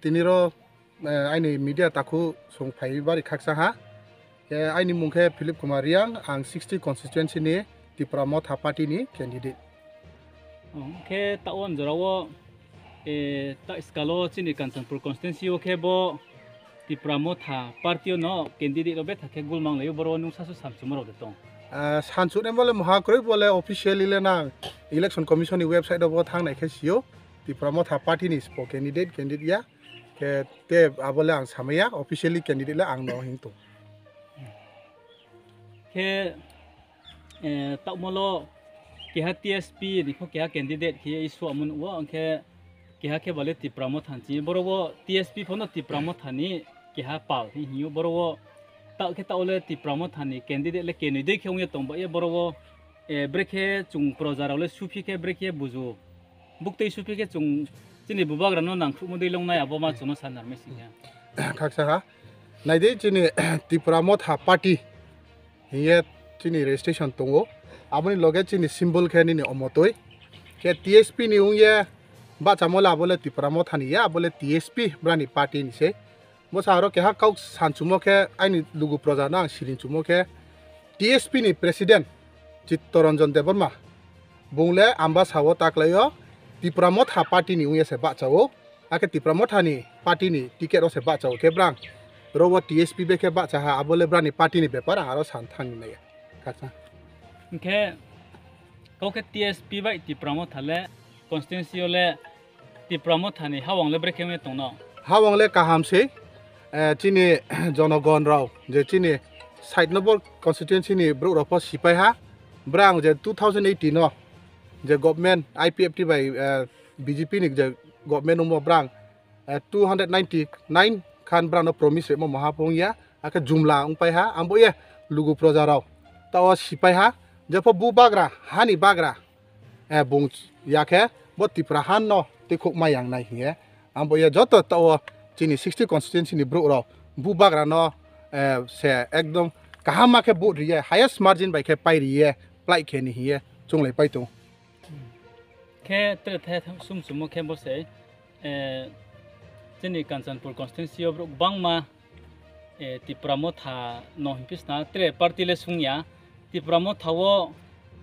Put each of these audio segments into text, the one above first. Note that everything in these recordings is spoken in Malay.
Tiniro aini media taku song phai bari khaksa ha ke aini mungkhe Philip Kr Reang ang 60 constituency ni Tipra Motha party ni candidate ke taon jorawo ta skalo chini Kanchanpur constituency ke bo Tipra Motha party no candidate robe thake gulmang leyo boro nung sasu samsumaro de tong sansu ne bole mahakroi bole officially le na election commission ni website bo thang nai khe sio Tipra Motha party ni spo candidate ya ke te abole ang samaya officially candidate la ang no hingto ke ta molo ke ha TSP ni ko ke ha candidate ke isu amun wa ke ha ke bole Tipra Motha chi borowo TSP phono Tipra Motha ni ke ha pal hi hiu borowo ta ke ta ole Tipra Motha ni candidate le ke ni de khong ye tong ba ye borowo breke chung projar ole sufi ke breke buzu bukte sufi ke chung chini bubag rano nang khu mudei long nai aboma chuno sanar me singya khaksa ha naide chini Tipra Motha party hiye chini registration tongo aboni loge chini symbol khani ni omotoi ke TSP ni ungye ba chamola bole Tipra Motha ni ya bole TSP brani party ni se mo saro ke ha kau sanchumo ke aini lugu projana sirin chumo ke TSP ni president Chittoranjan Deborma bungle amba sawo taklayo Tipra Motha party ni ungye se ba chawo ake Tipra Motha ni party ni ticket ro se ba chawo ke brang robo TSP be ke ba chaha abole brani party ni bepar aro santhang ni kasa ke ko ke TSP ba Tipra Motha le constituency ole Tipra Motha ni hawang le breke me tongno hawang le kaham se chini jonogon rao je chini side number constituency ni bro ro sipai ha brang je 2018 no je government IPFT by BGP ni je government mo brang 299 kan brang no promise mo mahapong ya aka jumla ungpai ha ambo ye lugu proja rao tawa sipai ha je po bu bagra hani bagra bung yakhe bo Tipra han no te khok mayang nai hi ambo ye joto tawa chini 60 constituency ni bro rao bu bagra no se ekdom kahama ke bu riye highest margin by ke pai riye plai ke ni hi chung lai pai tu ke te sum sum ke bo se chini Kanchanpur constituency bro bangma Tipra Motha no hisna tre party le sungya Tipra Motha wo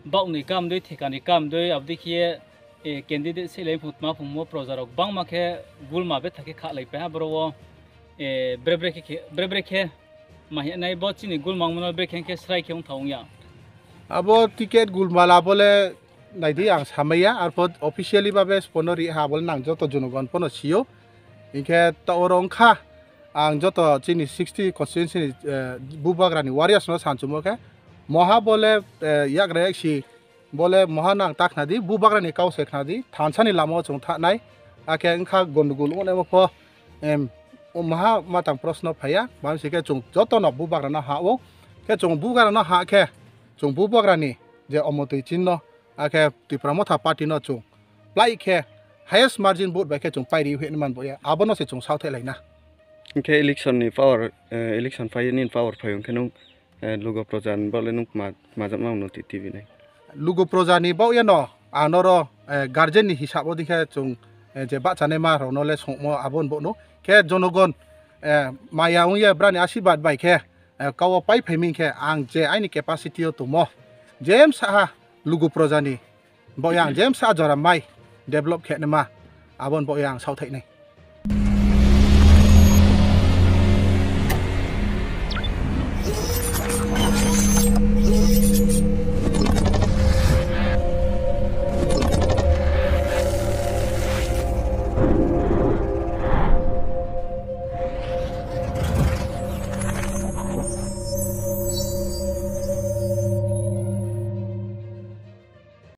bauni kam doi thekani kam doi abdi khie candidate se lei phutma phummo projarok bangma ke gulma be thake kha lai pa bro brebre ke mahi nai bo chini gulmang monol be khen ke srai khong thongya abo ticket gulmala bole naidi ang samaya arpod officially babe sponori ha bol nang joto junugon pono sio inke ta orong kha ang joto chini 60 constituency bubagrani warriors no sanchumo ke moha bole yagrek si bole mohanang taknadi bubagrani kau seknadi thansani lamo chung thanai ake angkha gondugul one mo maha matang prasno phaya mansi ke chung joto no bubagrana hawo ke chung bubagrana ha ke chung bubagrani je omotoi chinno ake Tipra Motha party no chung plai ke highest margin vote by ke chung pairi hu man bo ya abono se chung south laina ke election ni power election phai ni power phayong kenu logo projan bole nuk ma jamang no TV nai lugu projani bau ya no anoro guardian ni hisabo dikhe chung je ba chane ma ro no le songmo abon bo no ke jonogon maya ung ye brani asibad bai ke kawo pai pheming ke ang je aini capacity to mo james ha lugu projani bo yang james sa jora mai develop ke na ma abon bo yang sau thai nei